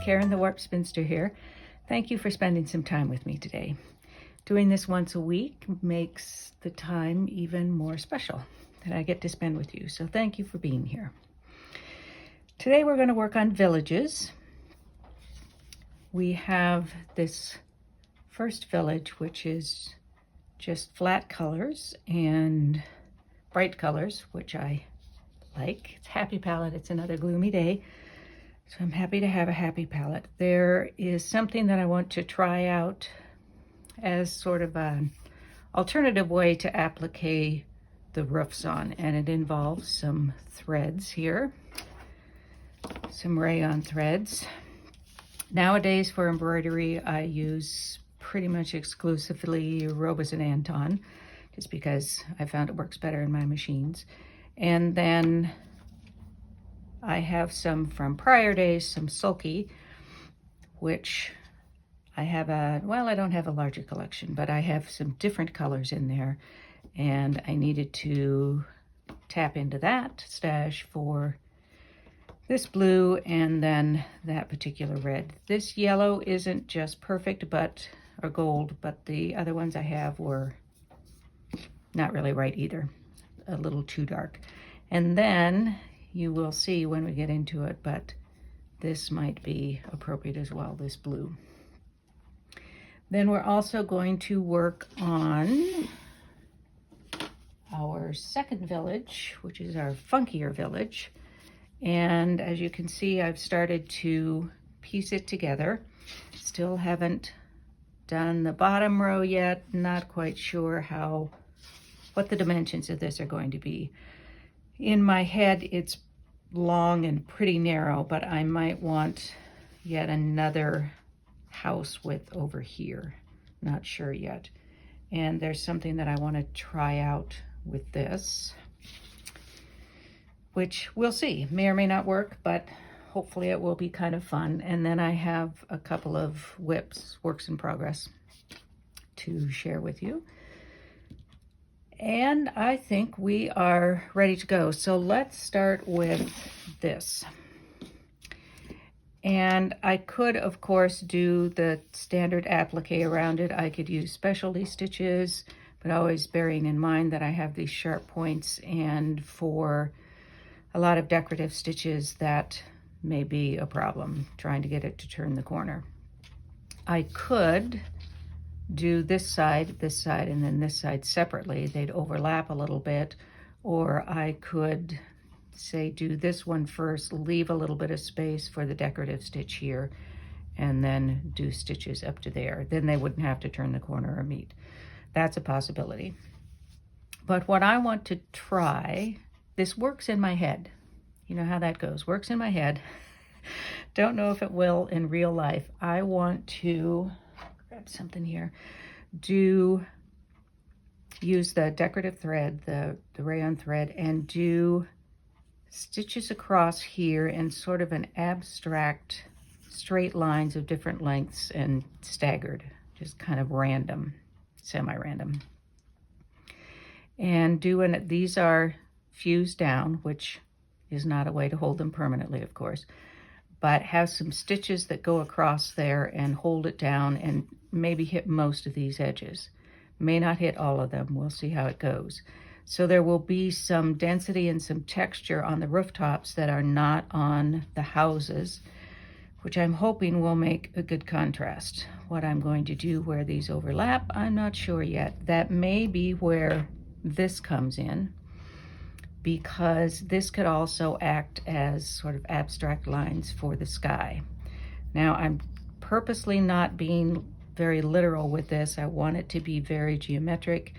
Karen, the Warp Spinster here. Thank you for spending some time with me today. Doing this once a week makes the time even more special that I get to spend with you. So thank you for being here. Today we're going to work on villages. We have this first village, which is just flat colors and bright colors, which I like. It's Happy Palette. It's another gloomy day, so I'm happy to have a happy palette. There is something that I want to try out as sort of an alternative way to applique the roofs on, and it involves some threads here, some rayon threads. Nowadays for embroidery, I use pretty much exclusively Robes and Anton, just because I found it works better in my machines. And then I have some from prior days, some sulky, which I have I don't have a larger collection, but I have some different colors in there, and I needed to tap into that stash for this blue and then that particular red. This yellow isn't just perfect, or gold, but the other ones I have were not really right either, a little too dark. And then you will see when we get into it, but this might be appropriate as well, this blue. Then we're also going to work on our second village, which is our funkier village. And as you can see, I've started to piece it together. Still haven't done the bottom row yet. Not quite sure what the dimensions of this are going to be. In my head, it's long and pretty narrow, but I might want yet another house width over here. Not sure yet. And there's something that I want to try out with this, which we'll see. May or may not work, but hopefully it will be kind of fun. And then I have a couple of works in progress, to share with you. And I think we are ready to go. So let's start with this. And I could, of course, do the standard applique around it. I could use specialty stitches, but always bearing in mind that I have these sharp points, and for a lot of decorative stitches that may be a problem, trying to get it to turn the corner. I could do this side, and then this side separately. They'd overlap a little bit. Or I could say do this one first, leave a little bit of space for the decorative stitch here, and then do stitches up to there. Then they wouldn't have to turn the corner or meet. That's a possibility. But what I want to try, this works in my head. You know how that goes, works in my head. Don't know if it will in real life. I want to grab something here. Use the decorative thread, the rayon thread, and do stitches across here in sort of an abstract straight lines of different lengths and staggered, just kind of random, semi-random. And these are fused down, which is not a way to hold them permanently, of course, but have some stitches that go across there and hold it down and maybe hit most of these edges. May not hit all of them. We'll see how it goes. So there will be some density and some texture on the rooftops that are not on the houses, which I'm hoping will make a good contrast. What I'm going to do where these overlap, I'm not sure yet. That may be where this comes in, because this could also act as sort of abstract lines for the sky. Now, I'm purposely not being very literal with this. I want it to be very geometric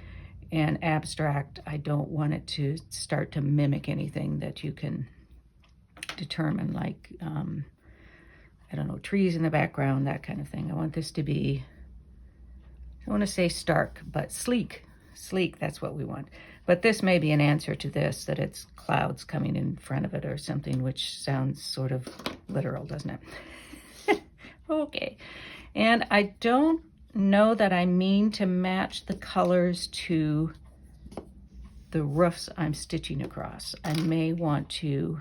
and abstract. I don't want it to start to mimic anything that you can determine, like, I don't know, trees in the background, that kind of thing. I want this to be, I don't want to say stark, but sleek. Sleek, that's what we want. But this may be an answer to this, that it's clouds coming in front of it or something, which sounds sort of literal, doesn't it? Okay. And I don't know that I mean to match the colors to the roofs I'm stitching across. I may want to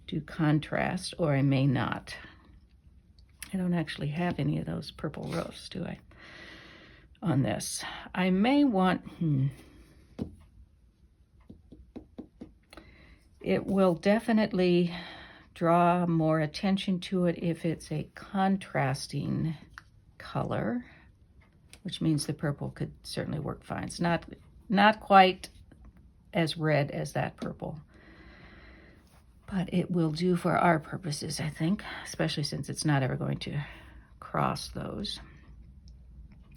do contrast, or I may not. I don't actually have any of those purple roofs, do I? On this. I may want, it will definitely draw more attention to it if it's a contrasting color, which means the purple could certainly work fine. It's not quite as red as that purple, but it will do for our purposes, I think, especially since it's not ever going to cross those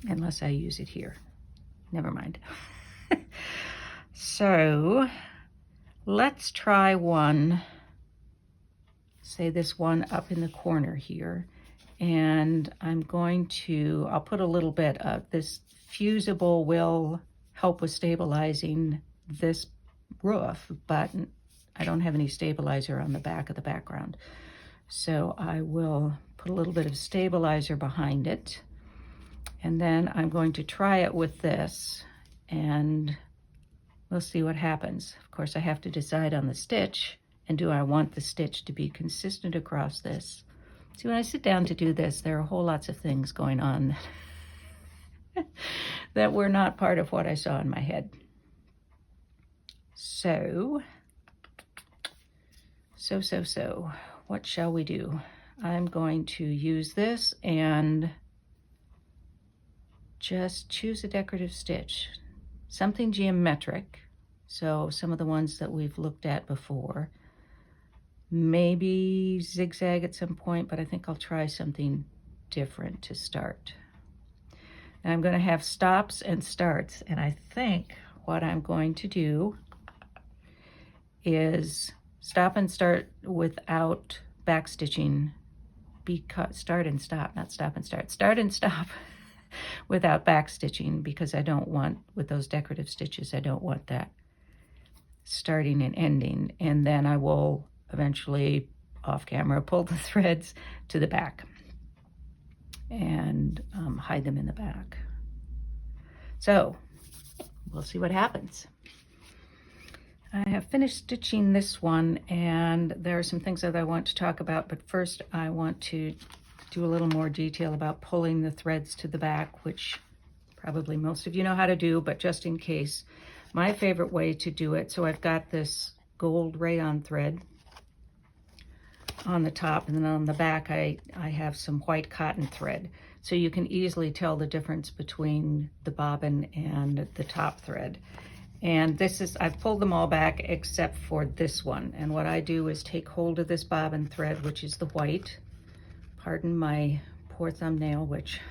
unless I use it here. Never mind. So let's try one, say this one up in the corner here, and I'll put a little bit of this fusible will help with stabilizing this roof, but I don't have any stabilizer on the back of the background. So I will put a little bit of stabilizer behind it, and then I'm going to try it with this, and we'll see what happens. Of course, I have to decide on the stitch, and do I want the stitch to be consistent across this? See, when I sit down to do this, there are whole lots of things going on that were not part of what I saw in my head. So, what shall we do? I'm going to use this and just choose a decorative stitch, something geometric. So some of the ones that we've looked at before, maybe zigzag at some point, but I think I'll try something different to start. And I'm going to have stops and starts, and I think what I'm going to do is stop and start without backstitching, because start and stop without backstitching, because I don't want, with those decorative stitches, I don't want that starting and ending. And then I will eventually, off camera, pull the threads to the back and hide them in the back. So we'll see what happens. I have finished stitching this one, and there are some things that I want to talk about, but first I want to do a little more detail about pulling the threads to the back, which probably most of you know how to do, but just in case, my favorite way to do it, so I've got this gold rayon thread on the top, and then on the back I have some white cotton thread, so you can easily tell the difference between the bobbin and the top thread. And this is, I've pulled them all back except for this one, and what I do is take hold of this bobbin thread, which is the white. Pardon my poor thumbnail, which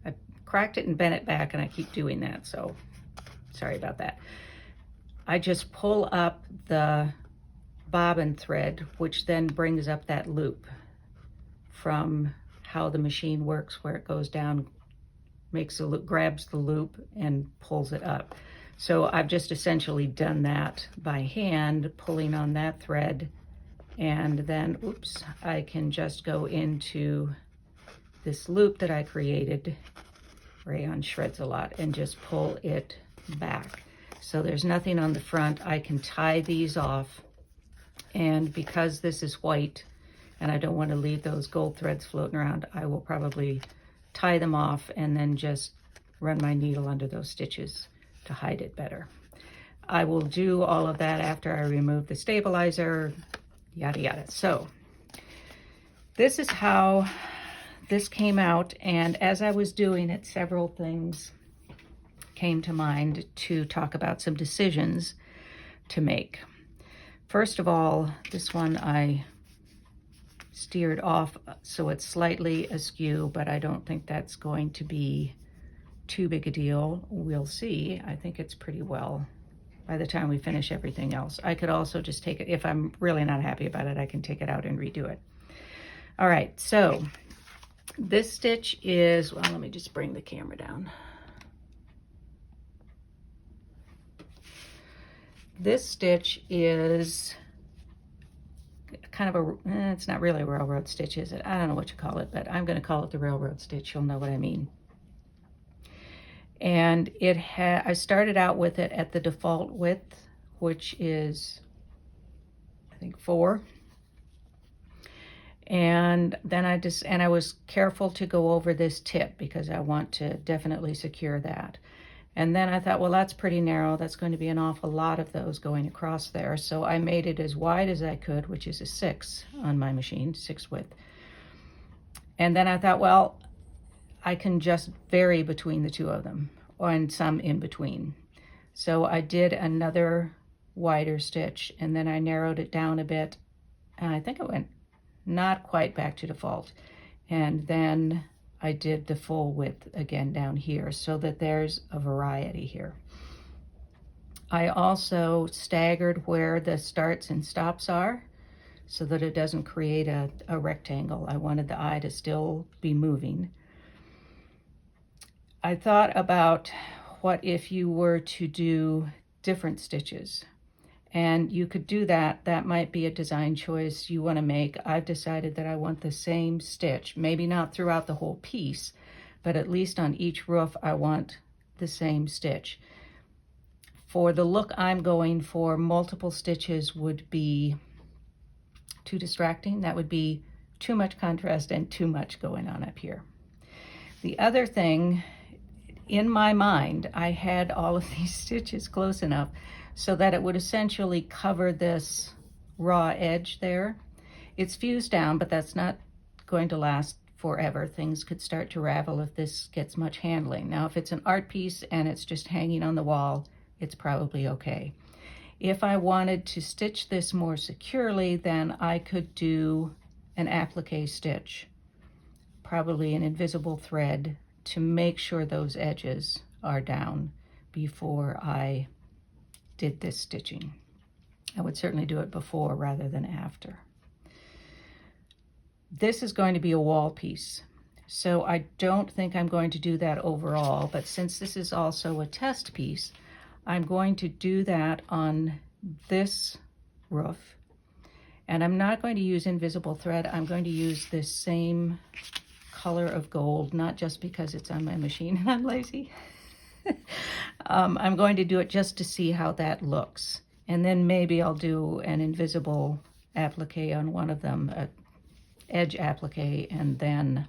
I cracked it and bent it back, and I keep doing that, so sorry about that. I just pull up the bobbin thread, which then brings up that loop from how the machine works, where it goes down, makes a loop, grabs the loop and pulls it up. So I've just essentially done that by hand, pulling on that thread, and then, oops, I can just go into this loop that I created, rayon shreds a lot, and just pull it back. So there's nothing on the front. I can tie these off, and because this is white and I don't want to leave those gold threads floating around, I will probably tie them off and then just run my needle under those stitches to hide it better. I will do all of that after I remove the stabilizer, yada yada. So this is how this came out, and as I was doing it, several things came to mind to talk about, some decisions to make. First of all, this one I steered off so it's slightly askew, but I don't think that's going to be too big a deal. We'll see. I think it's pretty well by the time we finish everything else. I could also just take it, if I'm really not happy about it, I can take it out and redo it. All right, so this stitch is, well, let me just bring the camera down. This stitch is kind of a, it's not really a railroad stitch, is it? I don't know what you call it, but I'm going to call it the railroad stitch. You'll know what I mean. And it I started out with it at the default width, which is, I think, 4. And then I was careful to go over this tip because I want to definitely secure that. And then I thought, well, that's pretty narrow. That's going to be an awful lot of those going across there. So I made it as wide as I could, which is a 6 on my machine, 6 width. And then I thought, well, I can just vary between the two of them, and some in between. So I did another wider stitch, and then I narrowed it down a bit. And I think it went not quite back to default. And then I did the full width again down here so that there's a variety here. I also staggered where the starts and stops are so that it doesn't create a rectangle. I wanted the eye to still be moving. I thought about what if you were to do different stitches. And you could do that. That might be a design choice you want to make. I've decided that I want the same stitch, maybe not throughout the whole piece, but at least on each roof, I want the same stitch. For the look I'm going for, multiple stitches would be too distracting. That would be too much contrast and too much going on up here. The other thing, in my mind, I had all of these stitches close enough so that it would essentially cover this raw edge there. It's fused down, but that's not going to last forever. Things could start to ravel if this gets much handling. Now, if it's an art piece and it's just hanging on the wall, it's probably okay. If I wanted to stitch this more securely, then I could do an applique stitch, probably an invisible thread, to make sure those edges are down before I did this stitching. I would certainly do it before rather than after. This is going to be a wall piece, so I don't think I'm going to do that overall, but since this is also a test piece, I'm going to do that on this roof. And I'm not going to use invisible thread. I'm going to use this same color of gold, not just because it's on my machine and I'm lazy. I'm going to do it just to see how that looks. And then maybe I'll do an invisible applique on one of them, an edge applique, and then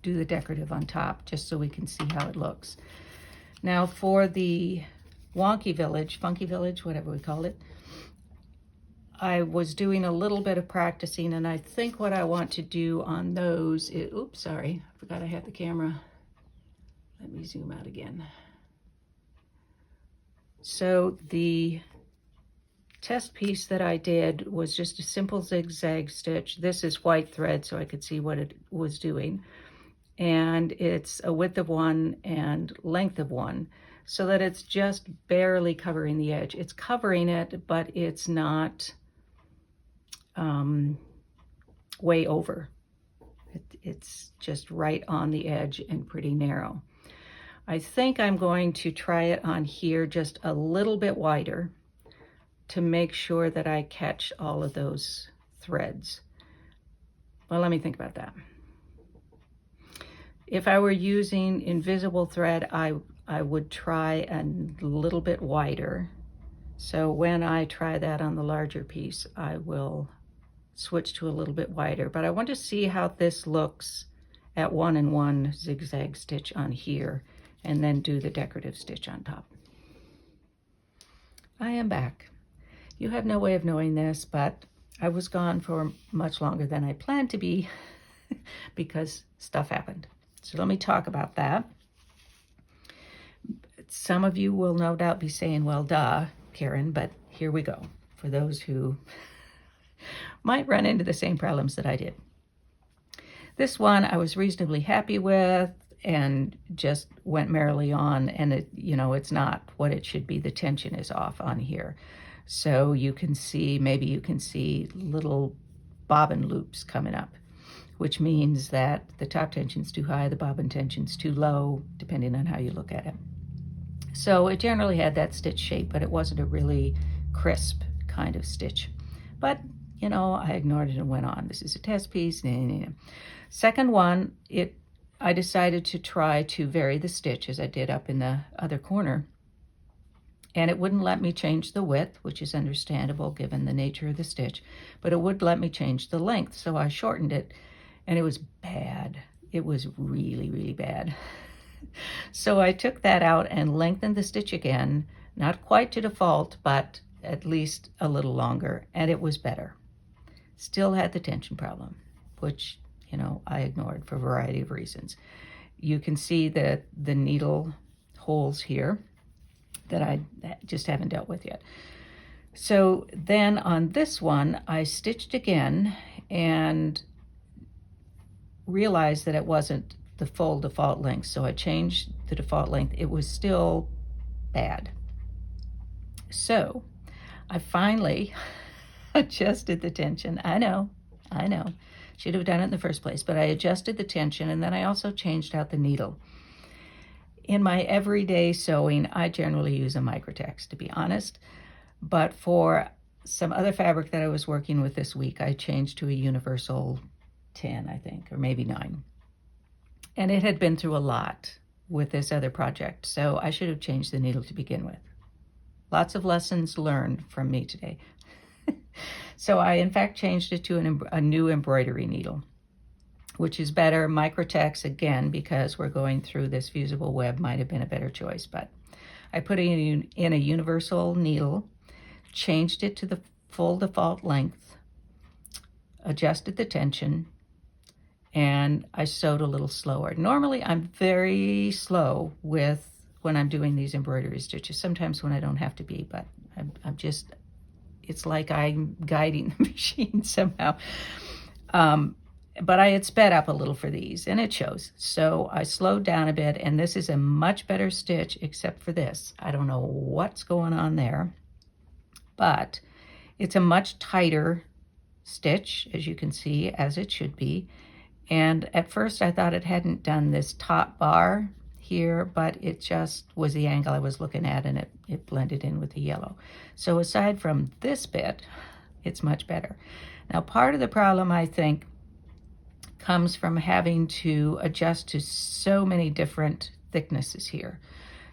do the decorative on top, just so we can see how it looks. Now for the Funky Village, whatever we called it, I was doing a little bit of practicing, and I think what I want to do on those is, oops, sorry, I forgot I had the camera. Let me zoom out again. So the test piece that I did was just a simple zigzag stitch. This is white thread, so I could see what it was doing. And it's a width of 1 and length of 1, so that it's just barely covering the edge. It's covering it, but it's not way over. It's just right on the edge and pretty narrow. I think I'm going to try it on here just a little bit wider to make sure that I catch all of those threads. Well, let me think about that. If I were using invisible thread, I would try a little bit wider. So when I try that on the larger piece, I will switch to a little bit wider. But I want to see how this looks at 1 and 1 zigzag stitch on here, and then do the decorative stitch on top. I am back. You have no way of knowing this, but I was gone for much longer than I planned to be because stuff happened. So let me talk about that. Some of you will no doubt be saying, well, duh, Karen, but here we go, for those who might run into the same problems that I did. This one I was reasonably happy with and just went merrily on, and it's not what it should be. The tension is off on here. So you can see, maybe you can see little bobbin loops coming up, which means that the top tension's too high, the bobbin tension's too low, depending on how you look at it. So it generally had that stitch shape, but it wasn't a really crisp kind of stitch. But, I ignored it and went on. This is a test piece. Second one, I decided to try to vary the stitch as I did up in the other corner. And it wouldn't let me change the width, which is understandable given the nature of the stitch, but it would let me change the length. So I shortened it, and it was bad. It was really, really bad. So I took that out and lengthened the stitch again, not quite to default, but at least a little longer, and it was better. Still had the tension problem, which, I ignored for a variety of reasons. You can see that the needle holes here that I just haven't dealt with yet. So then on this one, I stitched again and realized that it wasn't the full default length. So I changed the default length. It was still bad. So I finally adjusted the tension. I know. Should have done it in the first place, but I adjusted the tension, and then I also changed out the needle. In my everyday sewing, I generally use a microtex, to be honest, but for some other fabric that I was working with this week, I changed to a universal 10, I think, or maybe 9. And it had been through a lot with this other project, so I should have changed the needle to begin with. Lots of lessons learned from me today. So I, in fact, changed it to a new embroidery needle, which is better. Microtex, again, because we're going through this fusible web, might have been a better choice, but I put it in a universal needle, changed it to the full default length, adjusted the tension, and I sewed a little slower. Normally, I'm very slow when I'm doing these embroidery stitches, sometimes when I don't have to be, but I'm just, it's like I'm guiding the machine somehow. But I had sped up a little for these, and it shows. So I slowed down a bit, and this is a much better stitch, except for this. I don't know what's going on there, but it's a much tighter stitch, as you can see, as it should be. And at first I thought it hadn't done this top bar here, but it just was the angle I was looking at, and it blended in with the yellow. So aside from this bit, it's much better. Now, part of the problem, I think, comes from having to adjust to so many different thicknesses here.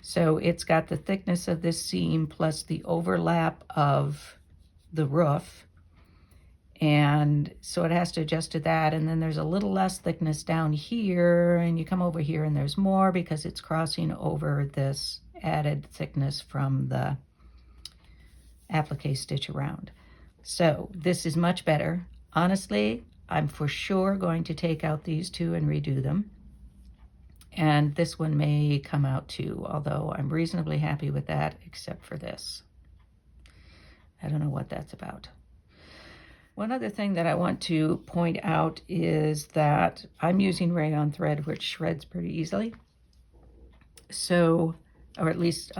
So it's got the thickness of this seam plus the overlap of the roof, and so it has to adjust to that. And then there's a little less thickness down here, and you come over here and there's more because it's crossing over this added thickness from the applique stitch around. So this is much better. Honestly, I'm for sure going to take out these two and redo them. And this one may come out too, although I'm reasonably happy with that, except for this. I don't know what that's about. One other thing that I want to point out is that I'm using rayon thread, which shreds pretty easily. So, or at least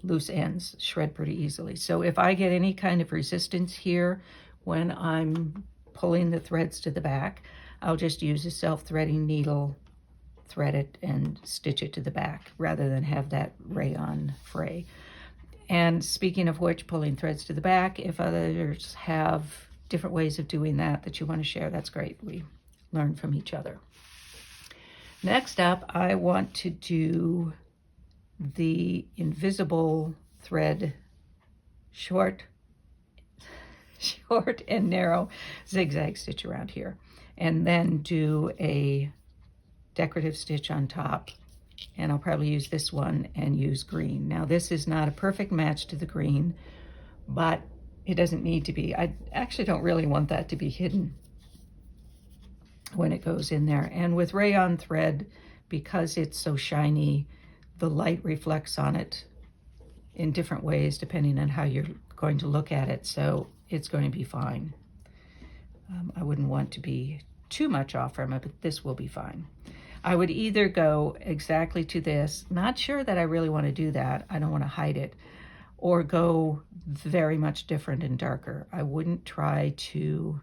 loose ends shred pretty easily. So if I get any kind of resistance here when I'm pulling the threads to the back, I'll just use a self-threading needle, thread it, and stitch it to the back rather than have that rayon fray. And speaking of which, pulling threads to the back, if others have different ways of doing that you want to share, that's great. We learn from each other. Next up, I want to do the invisible thread short and narrow zigzag stitch around here, and then do a decorative stitch on top. And I'll probably use this one and use green. Now, this is not a perfect match to the green, but it doesn't need to be. I actually don't really want that to be hidden when it goes in there. And with rayon thread, because it's so shiny, the light reflects on it in different ways depending on how you're going to look at it. So it's going to be fine. I wouldn't want to be too much off from it, but this will be fine. I would either go exactly to this, not sure that I really want to do that, I don't want to hide it, or go very much different and darker. I wouldn't try to,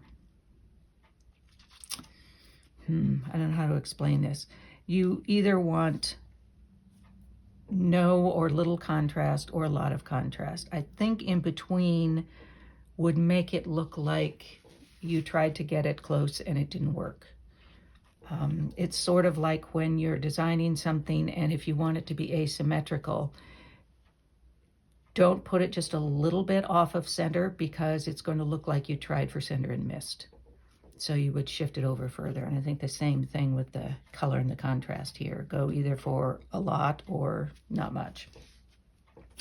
I don't know how to explain this. You either want no or little contrast or a lot of contrast. I think in between would make it look like you tried to get it close and it didn't work. It's sort of like when you're designing something, and if you want it to be asymmetrical, Don't put it just a little bit off of center because it's going to look like you tried for center and missed. So you would shift it over further. And I think the same thing with the color and the contrast here. Go either for a lot or not much.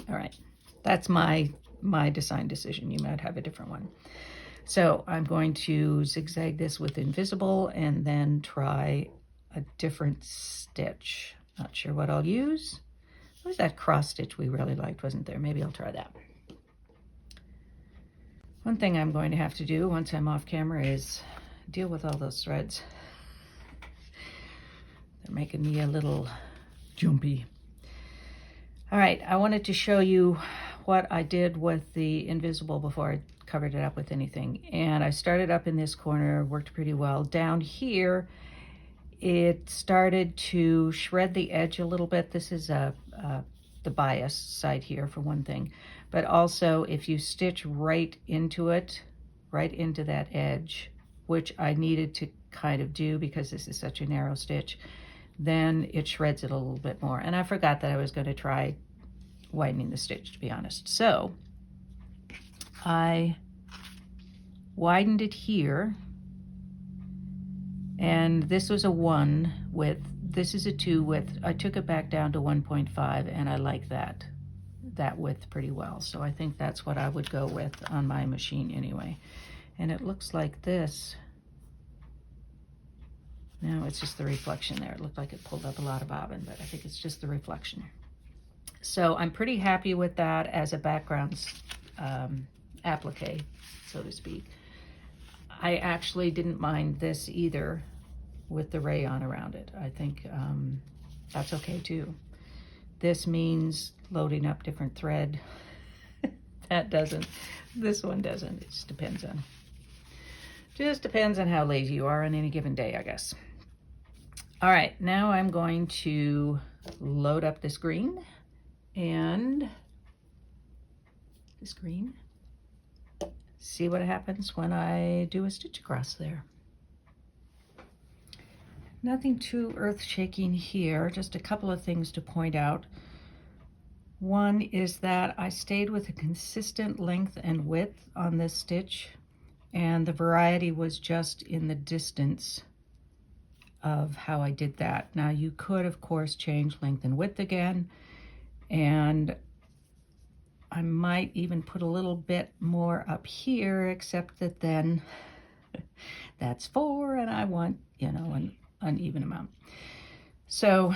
All right, that's my design decision. You might have a different one. So I'm going to zigzag this with invisible and then try a different stitch. Not sure what I'll use. What was that cross stitch we really liked, wasn't there? Maybe I'll try that. One thing I'm going to have to do once I'm off camera is deal with all those threads. They're making me a little jumpy. All right, I wanted to show you what I did with the invisible before I covered it up with anything. And I started up in this corner, worked pretty well. Down here, it started to shred the edge a little bit. This is the bias side here for one thing. But also if you stitch right into it, right into that edge, which I needed to kind of do because this is such a narrow stitch, then it shreds it a little bit more. And I forgot that I was going to try widening the stitch, to be honest. So I widened it here, and this was a 1 width, this is a 2 width. I took it back down to 1.5, and I like that width pretty well. So I think that's what I would go with on my machine anyway. And it looks like this. No, it's just the reflection there. It looked like it pulled up a lot of bobbin, but I think it's just the reflection. So I'm pretty happy with that as a background applique, so to speak. I actually didn't mind this either with the rayon around it. I think that's okay too. This means loading up different thread. That doesn't. This one doesn't. It just depends on how lazy you are on any given day, I guess. All right, now I'm going to load up this green and this green. See what happens when I do a stitch across there. Nothing too earth-shaking here, just a couple of things to point out. One is that I stayed with a consistent length and width on this stitch, and the variety was just in the distance of how I did that. Now you could, of course, change length and width again, and I might even put a little bit more up here, except that then that's 4 and I want, an uneven amount. So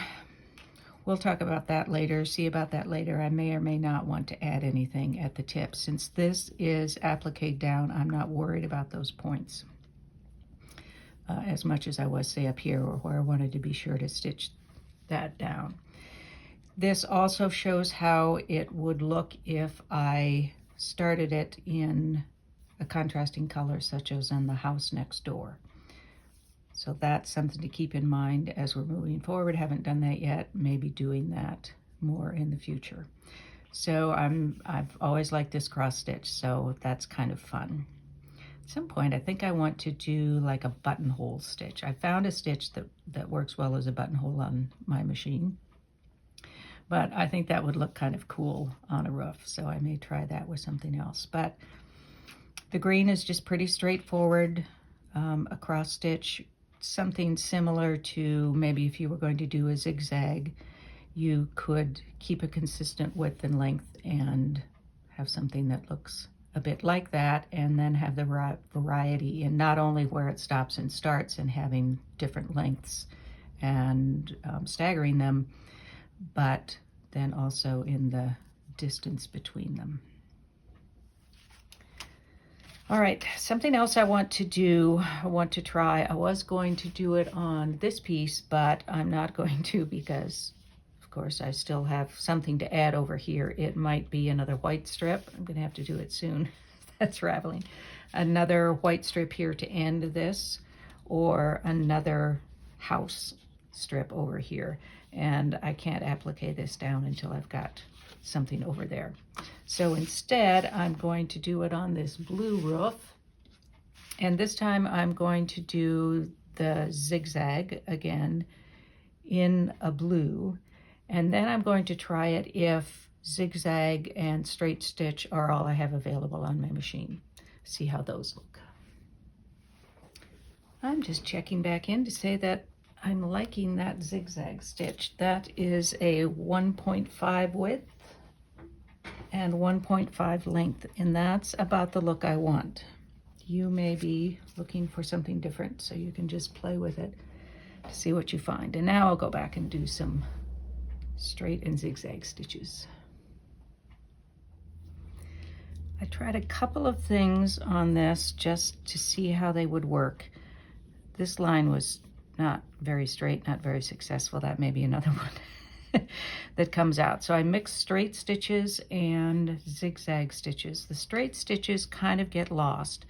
we'll talk about that later, see about that later. I may or may not want to add anything at the tip. Since this is applique down, I'm not worried about those points as much as I was, say, up here, or where I wanted to be sure to stitch that down. This also shows how it would look if I started it in a contrasting color, such as on the house next door. So that's something to keep in mind as we're moving forward. Haven't done that yet, maybe doing that more in the future. So I've always liked this cross stitch, so that's kind of fun. At some point, I think I want to do like a buttonhole stitch. I found a stitch that works well as a buttonhole on my machine, but I think that would look kind of cool on a roof, so I may try that with something else. But the green is just pretty straightforward, a cross stitch, something similar to maybe if you were going to do a zigzag, you could keep a consistent width and length and have something that looks a bit like that, and then have the variety in not only where it stops and starts and having different lengths and staggering them, but then also in the distance between them. All right, something else I want to try. I was going to do it on this piece, but I'm not going to because, of course, I still have something to add over here. It might be another white strip. I'm gonna have to do it soon. That's raveling. Another white strip here to end this, or another house strip over here. And I can't applique this down until I've got something over there. So instead, I'm going to do it on this blue roof. And this time I'm going to do the zigzag again in a blue. And then I'm going to try it if zigzag and straight stitch are all I have available on my machine. See how those look. I'm just checking back in to say that I'm liking that zigzag stitch. That is a 1.5 width and 1.5 length, and that's about the look I want. You may be looking for something different, so you can just play with it to see what you find. And now I'll go back and do some straight and zigzag stitches. I tried a couple of things on this just to see how they would work. This line was not very straight, not very successful. That may be another one that comes out. So I mixed straight stitches and zigzag stitches. The straight stitches kind of get lost.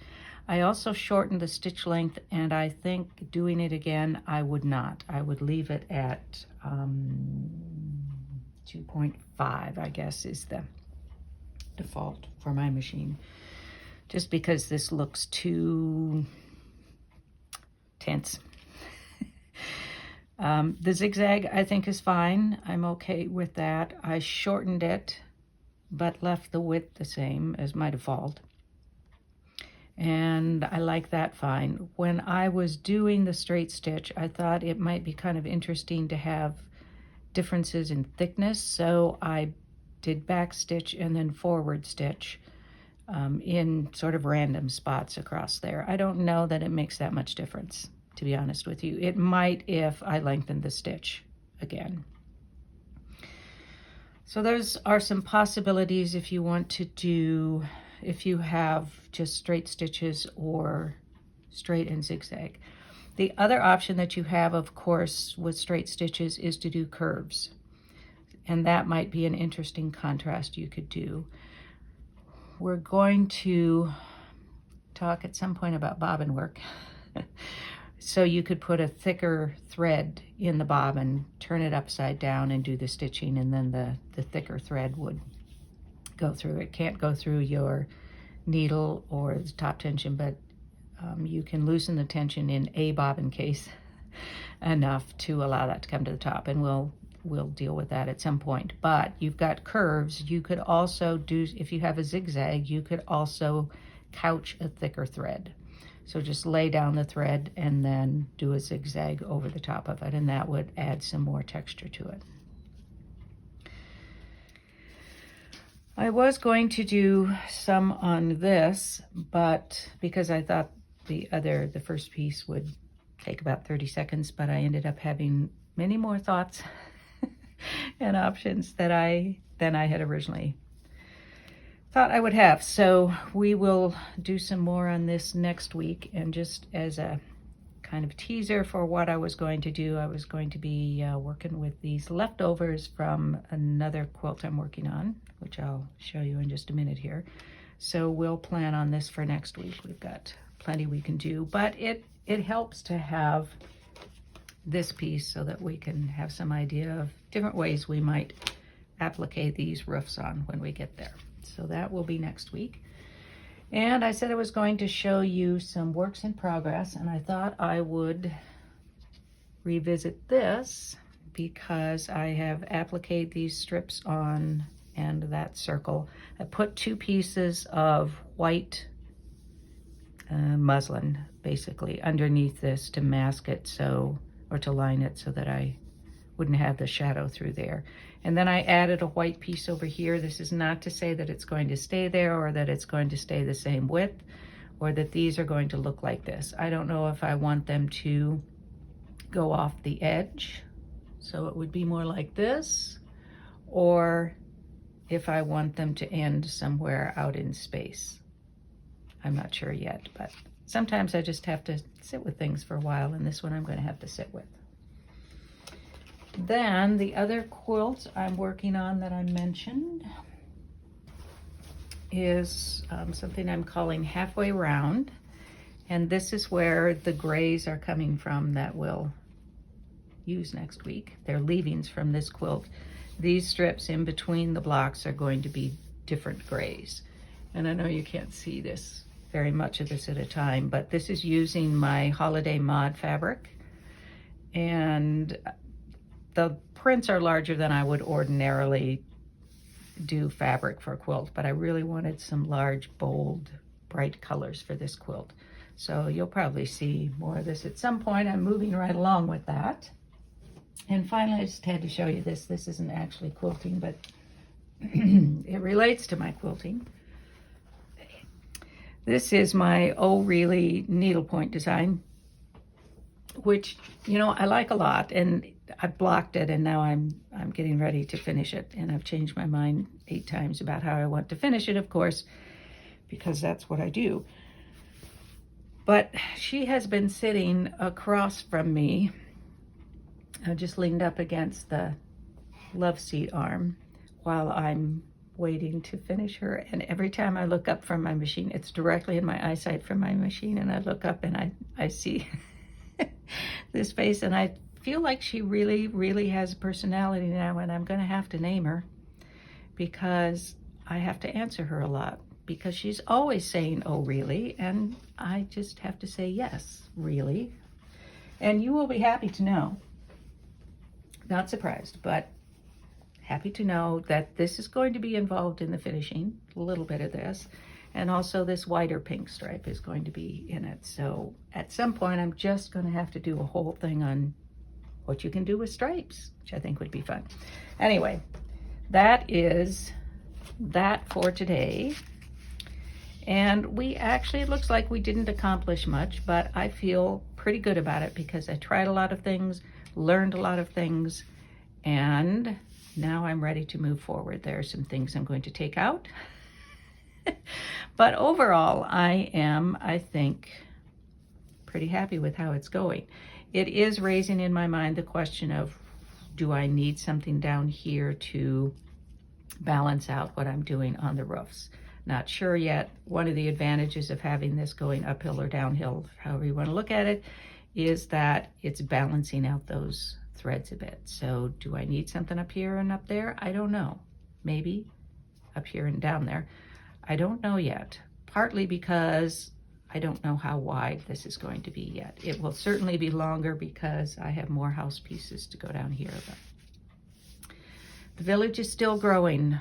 I also shortened the stitch length, and I think doing it again, I would not. I would leave it at 2.5, I guess, is the default for my machine, just because this looks too tense. The zigzag I think is fine. I'm okay with that. I shortened it but left the width the same as my default, and I like that fine. When I was doing the straight stitch, I thought it might be kind of interesting to have differences in thickness, so I did back stitch and then forward stitch in sort of random spots across there. I don't know that it makes that much difference, to be honest with you. It might if I lengthened the stitch again. So those are some possibilities if you want to do, if you have just straight stitches or straight and zigzag. The other option that you have, of course, with straight stitches is to do curves. And that might be an interesting contrast you could do. We're going to talk at some point about bobbin work. So you could put a thicker thread in the bobbin, turn it upside down and do the stitching, and then the thicker thread would go through. It can't go through your needle or the top tension, but you can loosen the tension in a bobbin case enough to allow that to come to the top, and we'll deal with that at some point. But you've got curves. You could also do, if you have a zigzag, you could also couch a thicker thread. So just lay down the thread and then do a zigzag over the top of it, and that would add some more texture to it. I was going to do some on this, but because I thought the first piece would take about 30 seconds, but I ended up having many more thoughts and options than I had originally thought I would have. So we will do some more on this next week, and just as a kind of teaser for what I was going to do, I was going to be working with these leftovers from another quilt I'm working on, which I'll show you in just a minute here. So we'll plan on this for next week. We've got plenty we can do, but it helps to have this piece so that we can have some idea of different ways we might applicate these roofs on when we get there. So that will be next week. And I said I was going to show you some works in progress, and I thought I would revisit this because I have appliqued these strips on and that circle. I put 2 pieces of white muslin basically underneath this to mask it, so, or to line it so that I wouldn't have the shadow through there. And then I added a white piece over here. This is not to say that it's going to stay there or that it's going to stay the same width or that these are going to look like this. I don't know if I want them to go off the edge, so it would be more like this, or if I want them to end somewhere out in space. I'm not sure yet, but sometimes I just have to sit with things for a while, and this one I'm going to have to sit with. Then the other quilt I'm working on that I mentioned is something I'm calling Halfway Round, and this is where the grays are coming from that we'll use next week. They're leavings from this quilt. These strips in between the blocks are going to be different grays, and I know you can't see this very much of this at a time, but this is using my Holiday Mod fabric, and the prints are larger than I would ordinarily do fabric for a quilt, but I really wanted some large, bold, bright colors for this quilt. So you'll probably see more of this at some point. I'm moving right along with that. And finally, I just had to show you this. This isn't actually quilting, but it relates to my quilting. This is my Oh Really needlepoint design, which, you know, I like a lot, and I blocked it, and now I'm getting ready to finish it. And I've changed my mind 8 times about how I want to finish it, of course, because that's what I do. But she has been sitting across from me. I just leaned up against the love seat arm while I'm waiting to finish her. And every time I look up from my machine, it's directly in my eyesight from my machine, and I look up and I see this face, and I feel like she really, really has a personality now, and I'm going to have to name her because I have to answer her a lot, because she's always saying, oh, really? And I just have to say, yes, really. And you will be happy to know, not surprised, but happy to know that this is going to be involved in the finishing, a little bit of this, and also this wider pink stripe is going to be in it. So at some point, I'm just going to have to do a whole thing on what you can do with stripes, which I think would be fun. Anyway, that is that for today. And we actually, it looks like we didn't accomplish much, but I feel pretty good about it because I tried a lot of things, learned a lot of things, and now I'm ready to move forward. There are some things I'm going to take out. But overall, I am, I think, pretty happy with how it's going. It is raising in my mind the question of, do I need something down here to balance out what I'm doing on the roofs? Not sure yet. One of the advantages of having this going uphill or downhill, however you want to look at it, is that it's balancing out those threads a bit. So do I need something up here and up there? I don't know. Maybe up here and down there. I don't know yet, partly because I don't know how wide this is going to be yet. It will certainly be longer because I have more house pieces to go down here. But the village is still growing.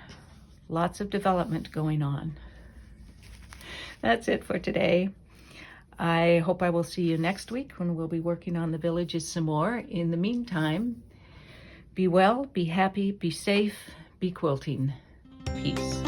Lots of development going on. That's it for today. I hope I will see you next week when we'll be working on the villages some more. In the meantime, be well, be happy, be safe, be quilting. Peace.